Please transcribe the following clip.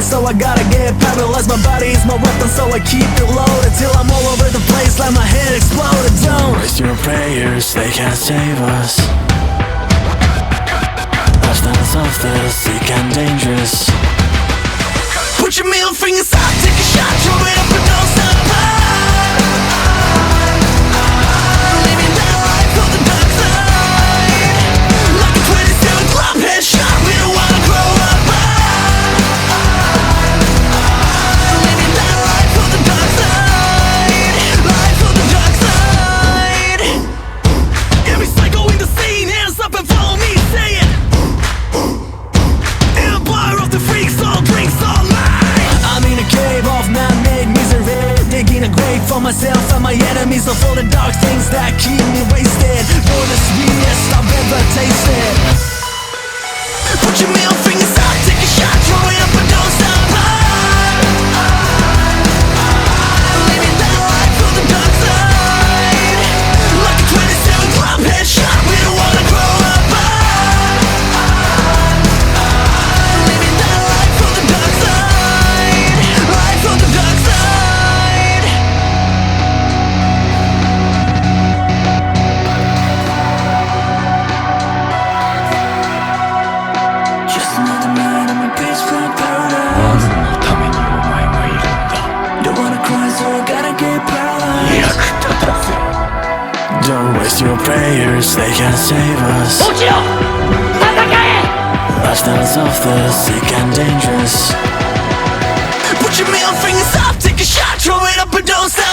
so I gotta get paralyzed. My body is my weapon, so I keep it loaded till I'm all over the place like my head exploded. Don't waste your prayers, they can't save us. Lifestyles of the sick and dangerous. Put your middle fingers up, take a shot, throw it up and don't stop. Living that life on the dark side, like a 27 club headshot. We don't wanna grow up. Living that life on the dark side, life on the dark side. Every psycho in the scene, hands up and follow me, say it. Empire of the freaks, all drinks, all lies. I'm in a cave of man-made misery, digging a grave for myself and my enemies of all the dark things that keep me wasted. You're the sweetest I've ever tasted. Put your middle fingers up, take a shot, throw it up and don't stop. Living that life on the dark side, like a 27 club headshot. We don't wanna grow up. Living that life on the dark side, life on the dark side. Just another night in my pitch black paradise. 何のためにお前はいるんだ。 Don't wanna cry, so I gotta get paralyzed. 役立たず。Don't waste your prayers, they can't save us. 落ちろ戦え Lifestyles of the sick and dangerous. Put your middle fingers up, take a shot, throw it up and don't stop.